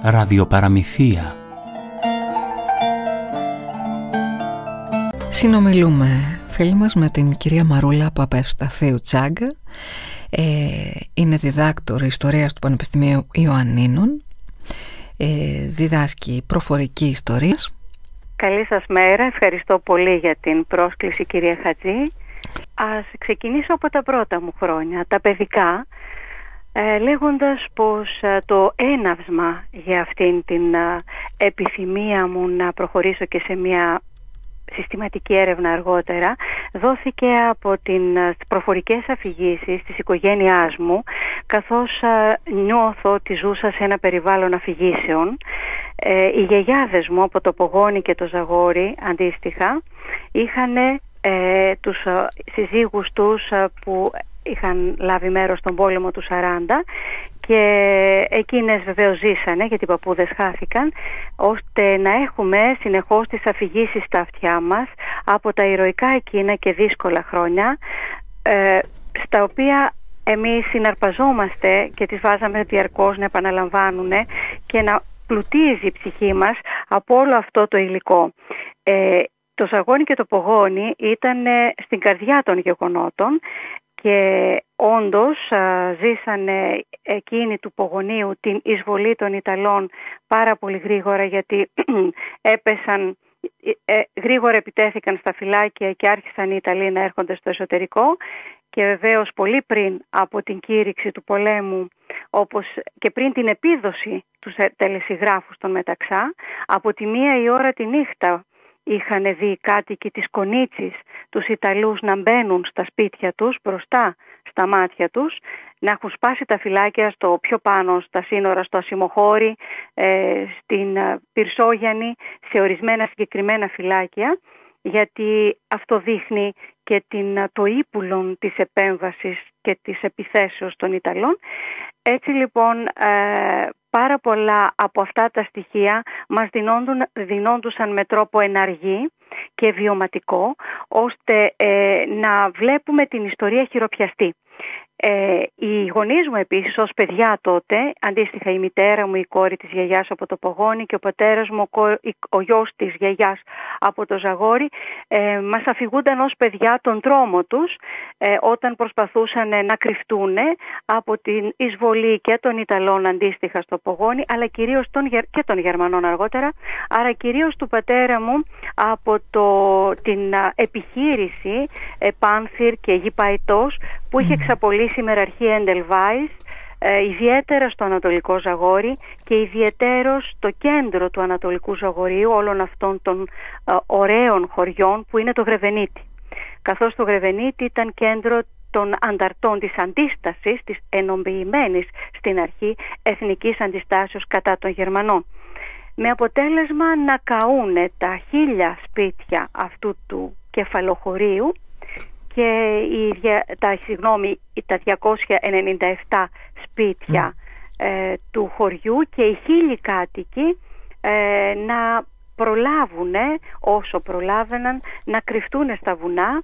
ραδιοπαραμυθία. Συνομιλούμε, φίλοι μας, με την κυρία Μαρούλα Παπαευσταθίου Τσάγκα. Είναι διδάκτορ ιστορίας του Πανεπιστημίου Ιωαννίνων. Διδάσκει προφορική ιστορία. Καλή σας μέρα, ευχαριστώ πολύ για την πρόσκληση, κυρία Χατζή. Ας ξεκινήσω από τα πρώτα μου χρόνια, τα παιδικά, λέγοντας πως το έναυσμα για αυτήν την επιθυμία μου να προχωρήσω και σε μια συστηματική έρευνα αργότερα δόθηκε από τις προφορικές αφηγήσεις της οικογένειάς μου, καθώς νιώθω ότι ζούσα σε ένα περιβάλλον αφηγήσεων. Οι γιαγιάδες μου από το Πογόνι και το Ζαγόρι αντίστοιχα είχαν τους συζύγους τους που είχαν λάβει μέρος στον πόλεμο του 40 και εκείνες βεβαίως ζήσανε, γιατί οι παππούδες χάθηκαν, ώστε να έχουμε συνεχώς τις αφηγήσεις στα αυτιά μας από τα ηρωικά εκείνα και δύσκολα χρόνια, στα οποία εμείς συναρπαζόμαστε και τις βάζαμε διαρκώς να επαναλαμβάνουν και να πλουτίζει η ψυχή μας από όλο αυτό το υλικό. Το Ζαγόνι και το Πογόνι ήταν στην καρδιά των γεγονότων και όντως ζήσανε εκείνοι του Πογονίου την εισβολή των Ιταλών πάρα πολύ γρήγορα, γιατί γρήγορα επιτέθηκαν στα φυλάκια και άρχισαν οι Ιταλοί να έρχονται στο εσωτερικό, και βεβαίως πολύ πριν από την κήρυξη του πολέμου, όπως και πριν την επίδοση του τελεσυγράφου στον Μεταξά, από τη 1 η ώρα τη νύχτα είχαν δει οι κάτοικοι της Κονίτσης τους Ιταλούς να μπαίνουν στα σπίτια τους, μπροστά στα μάτια τους, να έχουν σπάσει τα φυλάκια στο πιο πάνω στα σύνορα, στο Ασημοχώρι, στην Πυρσόγιαννη, σε ορισμένα συγκεκριμένα φυλάκια, γιατί αυτό δείχνει και το ύπουλον της επέμβασης και της επιθέσεως των Ιταλών. Έτσι λοιπόν πάρα πολλά από αυτά τα στοιχεία μας δινόντουσαν με τρόπο εναργή και βιωματικό, ώστε να βλέπουμε την ιστορία χειροπιαστή. Οι γονείς μου επίσης ως παιδιά τότε, αντίστοιχα η μητέρα μου, η κόρη της γιαγιάς από το Πογόνι και ο πατέρας μου, ο γιος της γιαγιάς από το Ζαγόρι, μας αφηγούνταν ως παιδιά τον τρόμο τους όταν προσπαθούσαν να κρυφτούν από την εισβολή και των Ιταλών αντίστοιχα στο Πογόνι, αλλά κυρίως και των Γερμανών αργότερα, άρα κυρίως του πατέρα μου από την επιχείρηση Πάνθυρ και Γη Παϊτός που είχε εξαπολύσει μεραρχή Εντελβάης, ιδιαίτερα στο Ανατολικό Ζαγόρι και ιδιαιτέρως στο κέντρο του Ανατολικού Ζαγορίου, όλων αυτών των ωραίων χωριών που είναι το Γρεβενίτη. Καθώς το Γρεβενίτη ήταν κέντρο των ανταρτών της αντίστασης, της ενοποιημένης στην αρχή εθνικής αντιστάσεως κατά των Γερμανών. Με αποτέλεσμα να καούνε τα 1000 σπίτια αυτού του κεφαλοχωρίου και τα 297 σπίτια του χωριού, και οι 1000 κάτοικοι να προλάβουν, όσο προλάβαιναν, να κρυφτούν στα βουνά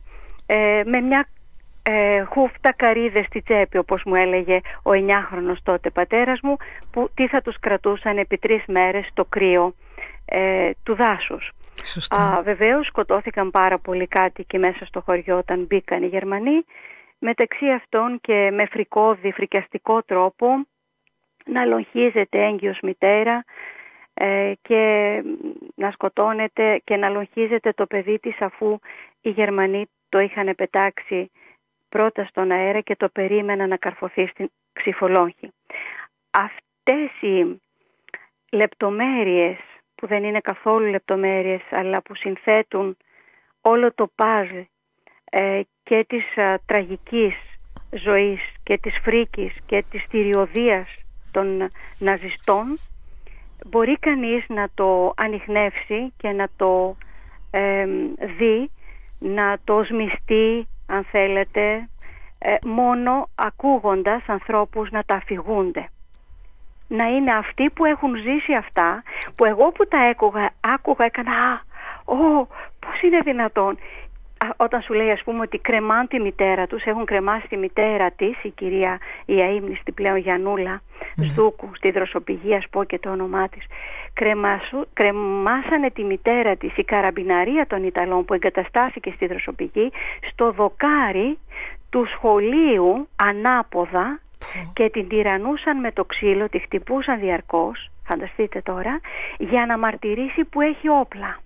με μια χούφτα καρύδες στη τσέπη, όπως μου έλεγε ο 9χρονος τότε πατέρας μου, που τι θα τους κρατούσαν επί 3 μέρες στο κρύο του δάσους. Βεβαίως σκοτώθηκαν πάρα πολλοί κάτοικοι μέσα στο χωριό όταν μπήκαν οι Γερμανοί, μεταξύ αυτών και με φρικιαστικό τρόπο να λογίζεται έγκυος μητέρα και να σκοτώνεται και να λογίζεται το παιδί της, αφού οι Γερμανοί το είχαν πετάξει πρώτα στον αέρα και το περίμεναν να καρφωθεί στην Ξυφολόγχη. Αυτές οι λεπτομέρειες, που δεν είναι καθόλου λεπτομέρειες, αλλά που συνθέτουν όλο το παζλ και της τραγικής ζωής και της φρίκης και της θηριωδίας των ναζιστών, μπορεί κανείς να το ανιχνεύσει και να το δει, να το οσμιστεί, αν θέλετε, μόνο ακούγοντας ανθρώπους να τα αφηγούνται. Να είναι αυτοί που έχουν ζήσει αυτά, που εγώ που τα άκουγα έκανα πώς είναι δυνατόν. όταν σου λέει, ας πούμε, ότι κρεμάν τη μητέρα τους, έχουν κρεμάσει τη μητέρα της, η κυρία η αείμνηστη πλέον Γιαννούλα Σδούκου, στη Δροσοπηγή, ας πω και το όνομά της, κρεμάσανε τη μητέρα της η καραμπιναρία των Ιταλών που εγκαταστάθηκε στη Δροσοπηγή στο δοκάρι του σχολείου ανάποδα και την τυραννούσαν με το ξύλο, τη χτυπούσαν διαρκώς, φανταστείτε τώρα, για να μαρτυρήσει που έχει όπλα.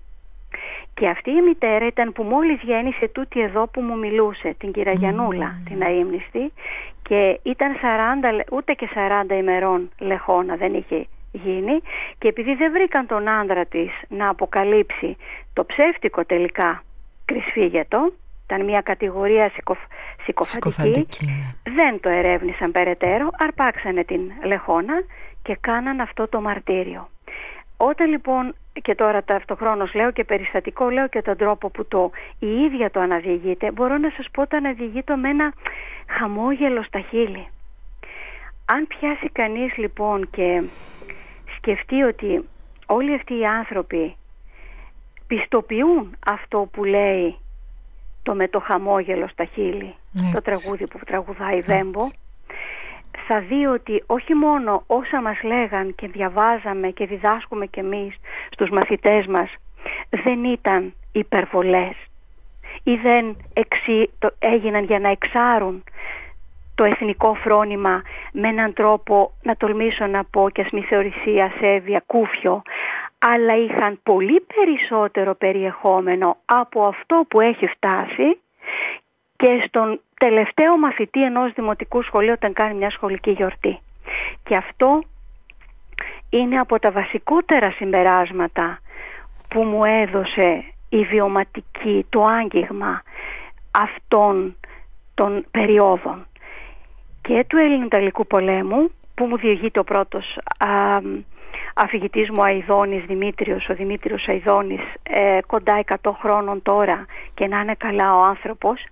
Και αυτή η μητέρα ήταν που μόλις γέννησε τούτη εδώ που μου μιλούσε, την κυρία Γιαννούλα, την αείμνηστη, και ήταν 40, ούτε και 40 ημερών λεχόνα δεν είχε γίνει, και επειδή δεν βρήκαν τον άντρα της να αποκαλύψει το ψεύτικο τελικά κρυσφύγετο, ήταν μια κατηγορία συκοφαντική, δεν το ερεύνησαν περαιτέρω, αρπάξανε την λεχόνα και κάναν αυτό το μαρτύριο. Όταν λοιπόν, και τώρα ταυτοχρόνως λέω και περιστατικό, λέω και τον τρόπο που η ίδια το αναδιηγείται, μπορώ να σας πω το αναδιηγείτο με ένα χαμόγελο στα χείλη. Αν πιάσει κανείς λοιπόν και σκεφτεί ότι όλοι αυτοί οι άνθρωποι πιστοποιούν αυτό που λέει το με το χαμόγελο στα χείλη, το τραγούδι που τραγουδάει Βέμπο, θα δει ότι όχι μόνο όσα μας λέγαν και διαβάζαμε και διδάσκουμε κι εμείς στους μαθητές μας δεν ήταν υπερβολές ή δεν έγιναν για να εξάρουν το εθνικό φρόνημα με έναν τρόπο, να τολμήσω να πω, και ας μη θεωρηθεί ασέβεια, κούφιο, αλλά είχαν πολύ περισσότερο περιεχόμενο από αυτό που έχει φτάσει και στον τελευταίο μαθητή ενός δημοτικού σχολείου όταν κάνει μια σχολική γιορτή. Και αυτό είναι από τα βασικότερα συμπεράσματα που μου έδωσε η βιωματική, το άγγιγμα αυτών των περιόδων και του Ελληνοταλικού πολέμου, που μου διηγείται ο πρώτος αφηγητής μου, Αηδόνης Δημήτριος, ο Δημήτριος Αηδόνης, κοντά 100 χρόνων τώρα, και να είναι καλά ο άνθρωπος.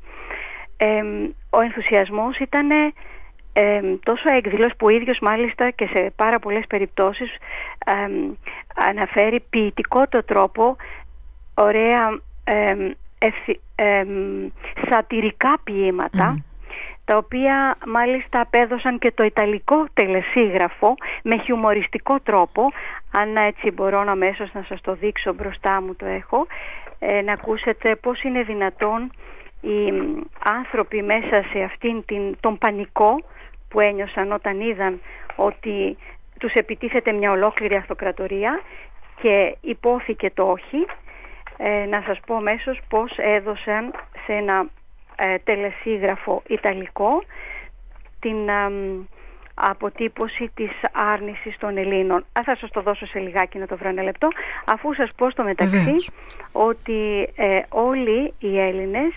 Ο ενθουσιασμός ήταν τόσο έκδηλος που ο ίδιος μάλιστα και σε πάρα πολλές περιπτώσεις αναφέρει ποιητικό το τρόπο, ωραία σατυρικά ποίηματα, τα οποία μάλιστα απέδωσαν και το ιταλικό τελεσίγραφο με χιουμοριστικό τρόπο. Αν έτσι μπορώ αμέσως να σας το δείξω, μπροστά μου το έχω, να ακούσετε πώς είναι δυνατόν οι άνθρωποι μέσα σε αυτήν τον πανικό που ένιωσαν όταν είδαν ότι τους επιτίθεται μια ολόκληρη αυτοκρατορία και υπόθηκε το όχι, να σας πω αμέσως πώς έδωσαν σε ένα τελεσίγραφο ιταλικό την αποτύπωση της άρνησης των Ελλήνων. Θα σας το δώσω σε λιγάκι να το βρω ένα λεπτό, αφού σας πω στο μεταξύ ότι όλοι οι Έλληνες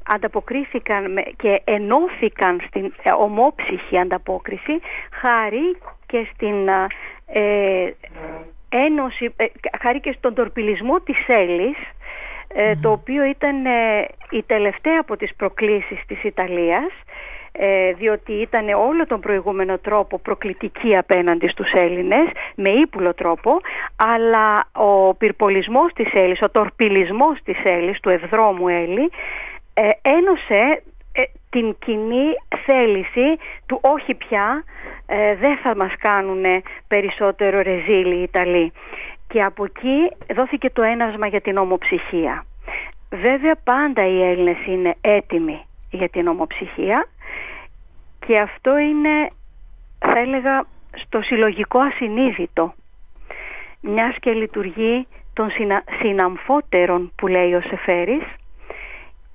ανταποκρίθηκαν και ενώθηκαν στην ομόψυχη ανταπόκριση χάρη και στην ένωση, χάρη και στον τορπιλισμό της Έλλης, το οποίο ήταν η τελευταία από τις προκλήσεις της Ιταλίας, διότι ήταν όλο τον προηγούμενο τρόπο προκλητική απέναντι στους Έλληνες με ύπουλο τρόπο, αλλά ο πυρπολισμός της Έλλης, ο τορπιλισμός της Έλλης, του ευδρόμου Έλλη, ένωσε την κοινή θέληση του όχι πια, δεν θα μας κάνουν περισσότερο ρεζίλι οι Ιταλοί. Και από εκεί δόθηκε το ένασμα για την ομοψυχία. Βέβαια πάντα οι Έλληνες είναι έτοιμοι για την ομοψυχία, και αυτό είναι, θα έλεγα, στο συλλογικό ασυνείδητο, μιας και λειτουργεί των συναμφότερων που λέει ο Σεφέρης,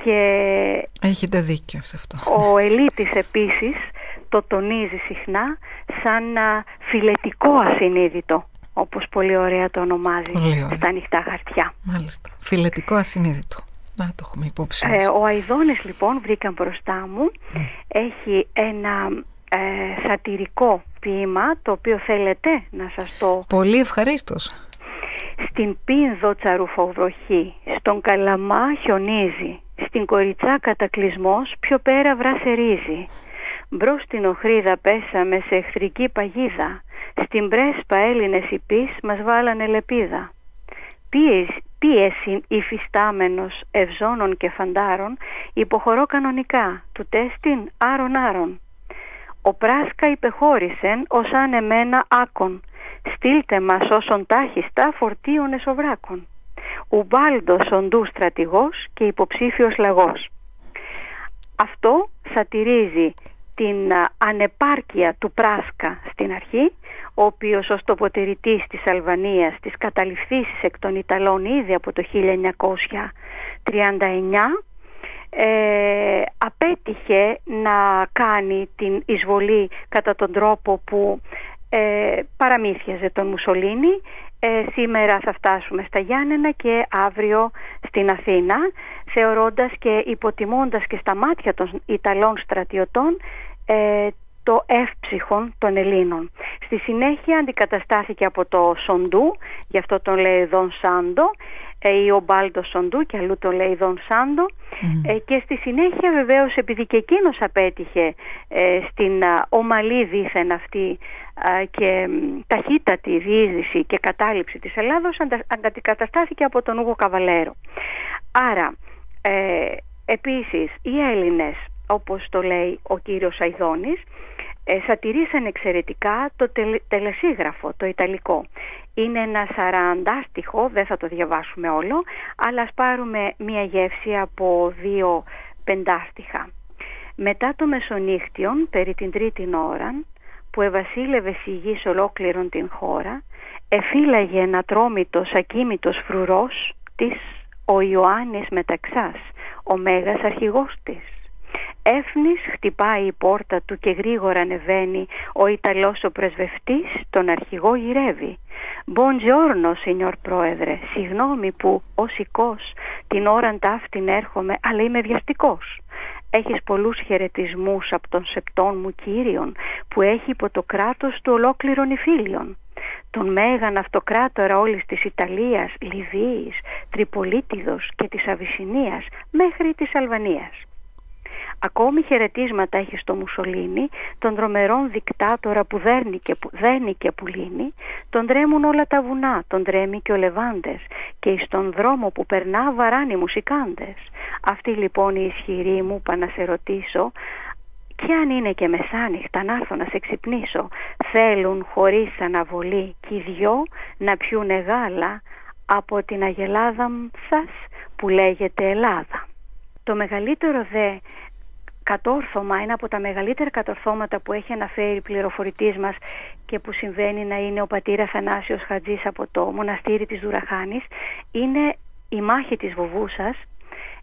και έχετε δίκιο σε αυτό. Ο Ελίτης επίσης το τονίζει συχνά σαν φιλετικό ασυνείδητο, όπως πολύ ωραία το ονομάζει στα ανοιχτά χαρτιά. Μάλιστα, φιλετικό ασυνείδητο. Να το έχουμε υπόψη. Ο Αηδόνης λοιπόν, βρήκα μπροστά μου, έχει ένα σατυρικό ποίημα, το οποίο θέλετε να σας το... Πολύ ευχαρίστως. Στην Πίνδο τσαρουφοβροχή, στον Καλαμά χιονίζει, στην Κοριτσά κατακλυσμός, πιο πέρα βράσερίζει. Μπρος στην Οχρίδα πέσαμε σε εχθρική παγίδα, στην Πρέσπα Έλληνες υπείς μας βάλανε λεπίδα. πίεση υφιστάμενος ευζώνων και φαντάρων, υποχωρώ κανονικά, του τέστην άρον. Ο πράσκα υπεχώρησεν, ως αν εμένα άκον, στείλτε μας όσον τάχιστα φορτίων εσωβράκων. Ουμπάλντος οντού στρατηγός και υποψήφιος λαγός. Αυτό σατηρίζει την ανεπάρκεια του Πράσκα στην αρχή, ο οποίος ως τοποτηρητής της Αλβανίας, της καταληφθήσης εκ των Ιταλών ήδη από το 1939, απέτυχε να κάνει την εισβολή κατά τον τρόπο που παραμύθιαζε τον Μουσολίνη. Σήμερα θα φτάσουμε στα Γιάννενα και αύριο στην Αθήνα, θεωρώντας και υποτιμώντας και στα μάτια των Ιταλών στρατιωτών το εύψυχον των Ελλήνων. Στη συνέχεια αντικαταστάθηκε από το Σοντού, γι' αυτό τον λέει Δον Σάντο, ή ο Μπάλτο Σοντού, και αλλού τον λέει Δον Σάντο, και στη συνέχεια βεβαίως, επειδή και εκείνος απέτυχε στην ομαλή δήθεν αυτή και ταχύτατη διείσδυση και κατάληψη της Ελλάδος, αντικαταστάθηκε από τον Ούγο Καβαλέρο. Άρα επίσης οι Έλληνες, όπως το λέει ο κύριος Αηδόνης, σατηρήσαν εξαιρετικά το τελεσίγραφο, το ιταλικό. Είναι ένα 40στιχο, δεν θα το διαβάσουμε όλο, αλλά ας πάρουμε μία γεύση από 2 πεντάστιχα. Μετά το μεσονύχτιον, περί την τρίτην ώραν, που εβασίλευε στη γης ολόκληρον την χώρα, εφύλαγε ένα τρόμητος ακίμητος φρουρός της, ο Ιωάννης Μεταξάς, ο μέγας αρχηγός της. Έφνης χτυπάει η πόρτα του και γρήγορα ανεβαίνει ο Ιταλός ο πρεσβευτής, τον αρχηγό γυρεύει. «Buongiorno, signor Πρόεδρε, συγγνώμη που ως οικός την ώραν ταύτην έρχομαι, αλλά είμαι βιαστικός. Έχεις πολλούς χαιρετισμούς από τον σεπτών μου κύριον, που έχει υπό το κράτος του ολόκληρον υφήλιον. Τον μέγαν αυτοκράτορα όλης της Ιταλίας, Λιβύης, Τριπολίτιδος και της Αβυσσινίας μέχρι της Αλβανίας. Ακόμη χαιρετίσματα έχει στο Μουσολίνι, τον τρομερόν δικτάτορα που δένει και πουλίνει, τον τρέμουν όλα τα βουνά, τον τρέμει και ο Λεβάντες, και εις τον δρόμο που περνά βαράνε οι μουσικάντες. Αυτή λοιπόν η ισχυρή μου, πά να σε ρωτήσω, κι αν είναι και μεσάνυχτα να έρθω να σε ξυπνήσω, θέλουν χωρίς αναβολή κι οι δυο να πιούνε γάλα από την αγελάδα σας που λέγεται Ελλάδα. Το μεγαλύτερο δε κατόρθωμα, ένα από τα μεγαλύτερα κατορθώματα που έχει αναφέρει πληροφορητής μας και που συμβαίνει να είναι ο πατήρ Αθανάσιος Χατζής από το μοναστήρι της Δουραχάνης, είναι η μάχη της Βοβούσας,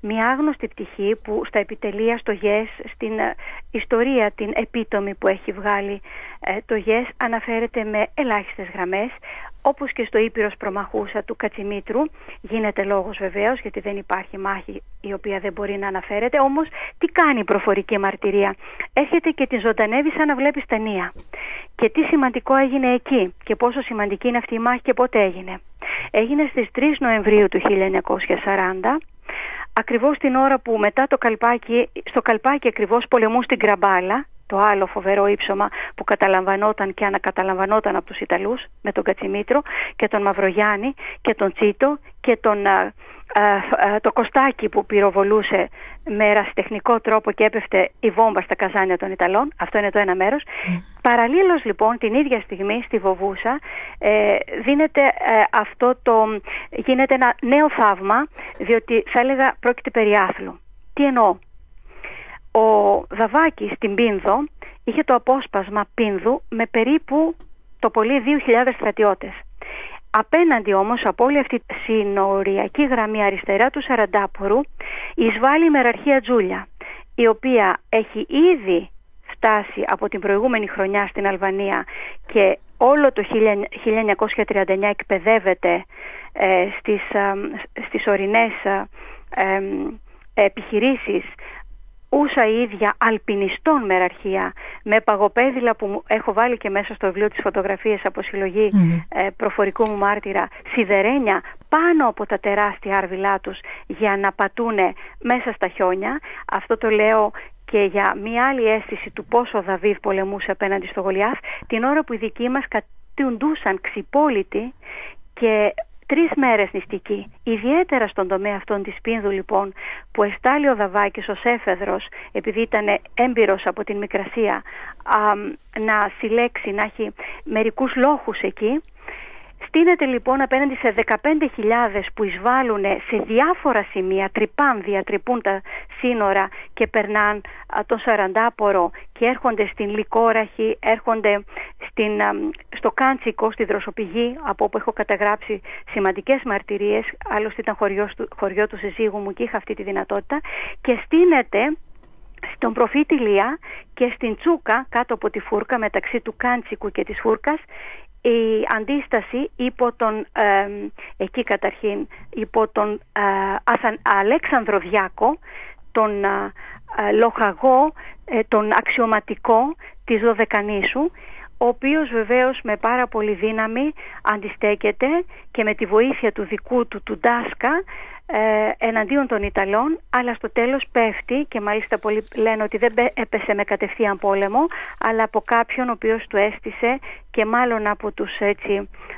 μια άγνωστη πτυχή που στα επιτελεία στο ΓΕΣ, στην ιστορία την επίτομη που έχει βγάλει το ΓΕΣ, αναφέρεται με ελάχιστες γραμμές, όπως και στο Ήπειρος Προμαχούσα του Κατσιμήτρου γίνεται λόγος βεβαίως, γιατί δεν υπάρχει μάχη η οποία δεν μπορεί να αναφέρεται. Όμως τι κάνει η προφορική μαρτυρία? Έρχεται και την ζωντανεύει σαν να βλέπεις ταινία. Και τι σημαντικό έγινε εκεί και πόσο σημαντική είναι αυτή η μάχη και πότε έγινε? Έγινε στις 3 Νοεμβρίου του 1940, ακριβώς την ώρα που μετά στο Καλπάκι ακριβώς πολεμούν στην Γκραμπάλα, το άλλο φοβερό ύψωμα που καταλαμβανόταν και ανακαταλαμβανόταν από τους Ιταλούς, με τον Κατσιμήτρο και τον Μαυρογιάννη και τον Τσίτο και το Κωστάκι που πυροβολούσε με ερασιτεχνικό τρόπο και έπεφτε η βόμβα στα καζάνια των Ιταλών. Αυτό είναι το ένα μέρος. Παραλλήλως λοιπόν την ίδια στιγμή στη Βοβούσα γίνεται ένα νέο θαύμα, διότι θα έλεγα πρόκειται περί άθλου. Τι εννοώ? Ο Δαβάκης στην Πίνδο είχε το απόσπασμα Πίνδου με περίπου το πολύ 2.000 στρατιώτες. Απέναντι όμως από όλη αυτή τη συνοριακή γραμμή αριστερά του Σαραντάπορου εισβάλλει η μεραρχία Τζούλια, η οποία έχει ήδη φτάσει από την προηγούμενη χρονιά στην Αλβανία και όλο το 1939 εκπαιδεύεται στις ορεινές επιχειρήσεις ούσα η ίδια αλπινιστών μεραρχία, με παγοπέδιλα που έχω βάλει και μέσα στο βιβλίο της φωτογραφίες από συλλογή προφορικού μου μάρτυρα, σιδερένια πάνω από τα τεράστια άρβιλά τους για να πατούνε μέσα στα χιόνια. Αυτό το λέω και για μια άλλη αίσθηση του πόσο ο Δαβίδ πολεμούσε απέναντι στο Γολιάθ, την ώρα που οι δικοί μας κατουντούσαν ξυπόλυτοι και 3 μέρες νηστική. Ιδιαίτερα στον τομέα αυτόν της Πίνδου λοιπόν, που εστάλει ο Δαβάκης ως έφεδρος, επειδή ήταν έμπειρος από την Μικρασία, να συλλέξει, να έχει μερικούς λόχους εκεί. Στείνεται λοιπόν απέναντι σε 15.000 που εισβάλλουν σε διάφορα σημεία, διατρυπούν τα σύνορα και περνάνε τον Σαραντάπορο και έρχονται στην Λικόραχη, έρχονται στο Κάντσικο, στη Δροσοπηγή, από όπου έχω καταγράψει σημαντικές μαρτυρίες, άλλωστε ήταν χωριό του συζύγου μου και είχα αυτή τη δυνατότητα, και στείνεται στον προφήτη Λία και στην Τσούκα, κάτω από τη Φούρκα, μεταξύ του Κάντσικου και της Φούρκας, η αντίσταση υπό τον Αλέξανδρο Διάκο, τον λοχαγό, τον αξιωματικό της Δωδεκανήσου, ο οποίος βεβαίως με πάρα πολύ δύναμη αντιστέκεται και με τη βοήθεια του δικού του Ντάσκα εναντίον των Ιταλών, αλλά στο τέλος πέφτει, και μάλιστα πολλοί λένε ότι δεν έπεσε με κατευθείαν πόλεμο, αλλά από κάποιον ο οποίος του έστησε, και μάλλον από τους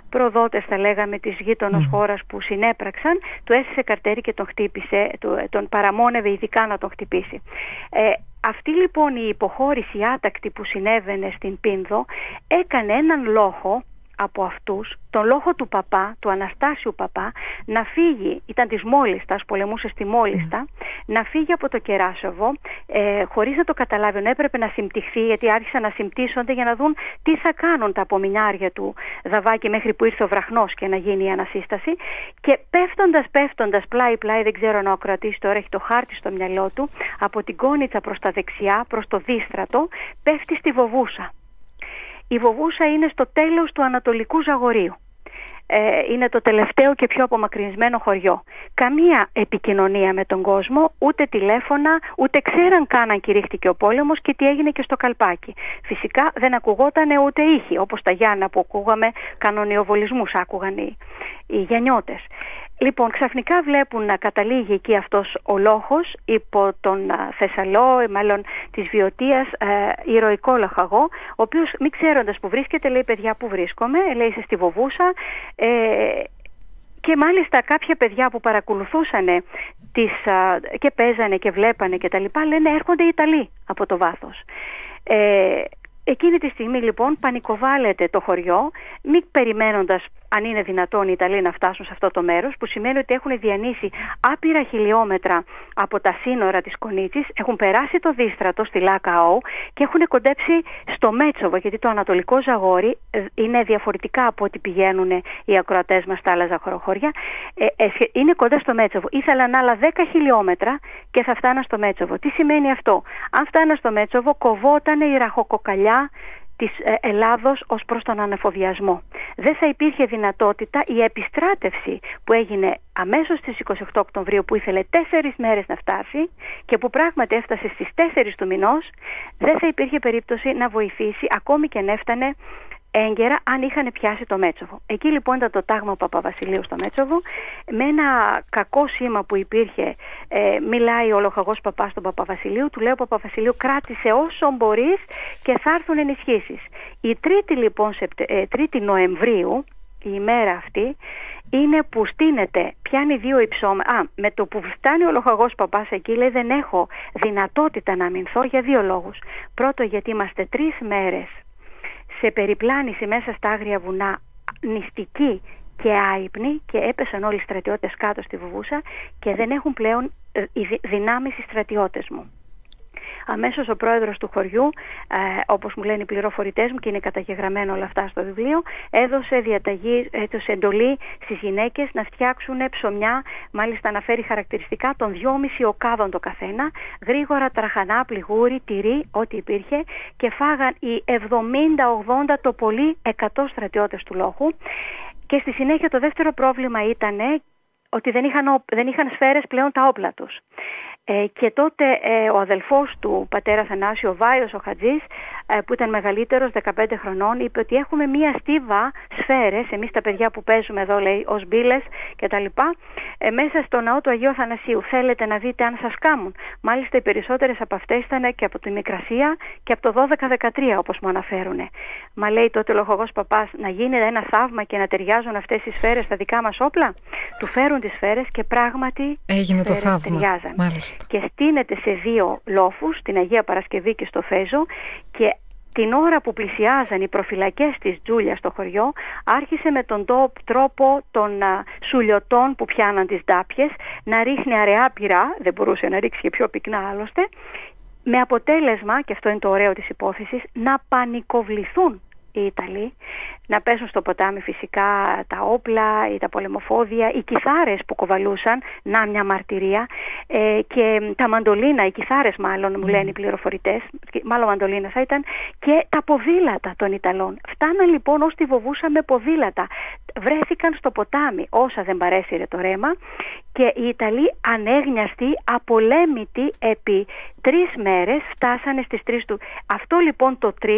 προδότες, θα λέγαμε, της γείτονος χώρας που συνέπραξαν, του έστησε καρτέρι και τον χτύπησε, τον παραμόνευε ειδικά να τον χτυπήσει. Αυτή λοιπόν η υποχώρηση άτακτη που συνέβαινε στην Πίνδο έκανε έναν λόχο από αυτούς, τον λόχο του Παπά, του Αναστάσιου Παπά, να φύγει, ήταν της Μόλιστας, πολεμούσε στη Μόλιστα, να φύγει από το Κεράσοβο, χωρίς να το καταλάβει. Έπρεπε να συμπτυχθεί, γιατί άρχισαν να συμπτύσσονται για να δουν τι θα κάνουν τα απομεινάρια του Δαβάκη, μέχρι που ήρθε ο βραχνός και να γίνει η ανασύσταση. Και πέφτοντας πλάι-πλάι, δεν ξέρω αν ο ακροατής τώρα έχει το χάρτη στο μυαλό του, από την Κόνιτσα προς τα δεξιά, προς το Δίστρατο, πέφτει στη Βοβούσα. Η Βοβούσα είναι στο τέλος του Ανατολικού Ζαγορείου. Είναι το τελευταίο και πιο απομακρυσμένο χωριό. Καμία επικοινωνία με τον κόσμο, ούτε τηλέφωνα, ούτε ξέραν καν αν κηρύχτηκε ο πόλεμος και τι έγινε και στο Καλπάκι. Φυσικά δεν ακουγόταν ούτε ήχοι, όπως τα Γιάννα που ακούγαμε, κανονιοβολισμούς άκουγαν οι γενιώτες. Λοιπόν, ξαφνικά βλέπουν να καταλήγει εκεί αυτός ο λόχος υπό τον Θεσσαλό, μάλλον της Βιωτίας, ηρωικό λοχαγό, ο οποίος, μη ξέροντας που βρίσκεται, λέει: παιδιά, που βρίσκομαι? Λέει: είσαι στη Βοβούσα. Και μάλιστα κάποια παιδιά που παρακολουθούσαν και παίζανε και βλέπανε και τα λοιπά, λένε: έρχονται οι Ιταλοί από το βάθος. Εκείνη τη στιγμή λοιπόν πανικοβάλλεται το χωριό, μη περιμένοντας αν είναι δυνατόν οι Ιταλοί να φτάσουν σε αυτό το μέρος, που σημαίνει ότι έχουν διανύσει άπειρα χιλιόμετρα από τα σύνορα της Κονίτσης, έχουν περάσει το Δίστρατο στη Λάκαο και έχουν κοντέψει στο Μέτσοβο, γιατί το Ανατολικό Ζαγόρι είναι διαφορετικά από ό,τι πηγαίνουν οι ακροατές μας στα άλλα ζαχαροχώρια. Είναι κοντά στο Μέτσοβο. Ήθελαν άλλα 10 χιλιόμετρα και θα φτάναν στο Μέτσοβο. Τι σημαίνει αυτό? Αν φτάναν στο Μέτσοβο, κοβόταν η ραχοκοκαλιά της Ελλάδος ως προς τον ανεφοδιασμό. Δεν θα υπήρχε δυνατότητα η επιστράτευση που έγινε αμέσως στις 28 Οκτωβρίου, που ήθελε 4 μέρες να φτάσει και που πράγματι έφτασε στις 4 του μηνός. Δεν θα υπήρχε περίπτωση να βοηθήσει, ακόμη και αν έφτανε έγκαιρα, αν είχαν πιάσει το Μέτσοβο. Εκεί λοιπόν ήταν το τάγμα Παπαβασιλείου στο Μέτσοβο, με ένα κακό σήμα που υπήρχε. Μιλάει ο λοχαγός Παπάς στον Παπαβασιλείου, του λέει ο Παπαβασιλείου: κράτησε όσο μπορείς και θα έρθουν ενισχύσεις. Η 3η λοιπόν 3η Νοεμβρίου, η ημέρα αυτή, είναι που στείνεται, πιάνει 2 υψόμετρα. Με το που φτάνει ο λοχαγός Παπάς εκεί, λέει: δεν έχω δυνατότητα να αμυνθώ για 2 λόγους. Πρώτο, γιατί είμαστε 3 μέρες σε περιπλάνηση μέσα στα άγρια βουνά, νηστικοί και άυπνοι, και έπεσαν όλοι οι στρατιώτες κάτω στη Βοβούσα και δεν έχουν πλέον δυνάμεις οι στρατιώτες μου. Αμέσως ο πρόεδρος του χωριού, όπως μου λένε οι πληροφορητές μου και είναι καταγεγραμμένο όλα αυτά στο βιβλίο, έδωσε έδωσε εντολή στις γυναίκες να φτιάξουν ψωμιά, μάλιστα αναφέρει χαρακτηριστικά των 2,5 οκάδων το καθένα, γρήγορα τραχανά, πληγούρι, τυρί, ό,τι υπήρχε, και φάγαν οι 70-80 το πολύ 100 στρατιώτες του λόχου. Και στη συνέχεια το δεύτερο πρόβλημα ήταν ότι δεν είχαν σφαίρες πλέον τα όπλα τους. Και τότε ο αδελφός του πατέρα Θανάση, ο Βάιος ο Χατζής, που ήταν μεγαλύτερος, 15 χρονών, είπε ότι έχουμε μία στίβα σφαίρες, εμείς τα παιδιά που παίζουμε εδώ, λέει, ως μπίλες και τα λοιπά, μέσα στο ναό του Αγίου Αθανασίου. Θέλετε να δείτε αν σας κάμουν? Μάλιστα οι περισσότερες από αυτές ήταν και από τη Μικρασία και από το 12-13, όπως μου αναφέρουνε. Μα λέει τότε ο λοχαγός παπάς, να γίνει ένα θαύμα και να ταιριάζουν αυτές οι σφαίρες στα δικά μας όπλα? Του φέρουν τις σφαίρες και πράγματι έγινε το θαύμα. Ταιριάζαν. Μάλιστα. Και στείνεται σε 2 λόφους, την Αγία Παρασκευή και στο Φέζο, και την ώρα που πλησιάζαν οι προφυλακές της Τζούλια στο χωριό, άρχισε με τον τρόπο των σουλιωτών που πιάναν τις ντάπιες να ρίχνει αραιά πυρά, δεν μπορούσε να ρίξει και πιο πυκνά άλλωστε, με αποτέλεσμα, και αυτό είναι το ωραίο της υπόθεσης, να πανικοβληθούν οι Ιταλοί, να πέσουν στο ποτάμι φυσικά τα όπλα ή τα πολεμοφόδια, οι κιθάρες που κοβαλούσαν, να μια μαρτυρία, και τα μαντολίνα, οι κιθάρες μάλλον μου λένε οι πληροφορητές, μάλλον μαντολίνα θα ήταν, και τα ποδήλατα των Ιταλών. Φτάναν λοιπόν ως τη βοβούσα με ποδήλατα. Βρέθηκαν στο ποτάμι όσα δεν παρέσυρε το ρέμα, και οι Ιταλοί ανέγνιαστοι, απολέμητοι επί 3 μέρες, φτάσανε στις 3 του. Αυτό λοιπόν το 3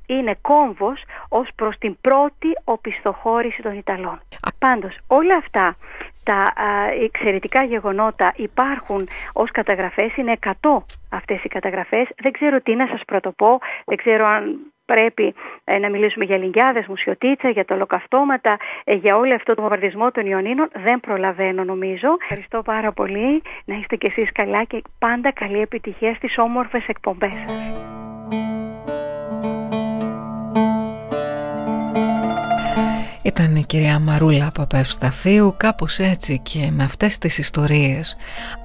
είναι κόμβος ως προς την πρώτη οπισθοχώρηση των Ιταλών. Πάντως όλα αυτά τα εξαιρετικά γεγονότα υπάρχουν ως καταγραφές, είναι 100 αυτές οι καταγραφές. Δεν ξέρω τι να σας πρωτοπώ, δεν ξέρω αν πρέπει να μιλήσουμε για Λιγκιάδες, Μουσιωτίτσα, για τα ολοκαυτώματα, για όλο αυτό το βομβαρδισμό των Ιωνίνων. Δεν προλαβαίνω νομίζω. Ευχαριστώ πάρα πολύ, να είστε κι εσείς καλά και πάντα καλή επιτυχία στις όμορφες εκπομπές σας. Ήταν η κυρία Μαρούλα Παπαευσταθίου. Κάπως έτσι και με αυτές τις ιστορίες,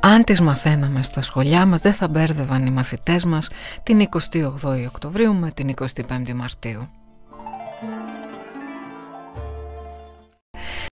αν τις μαθαίναμε στα σχολιά μας, δεν θα μπέρδευαν οι μαθητές μας την 28η Οκτωβρίου με την 25η Μαρτίου.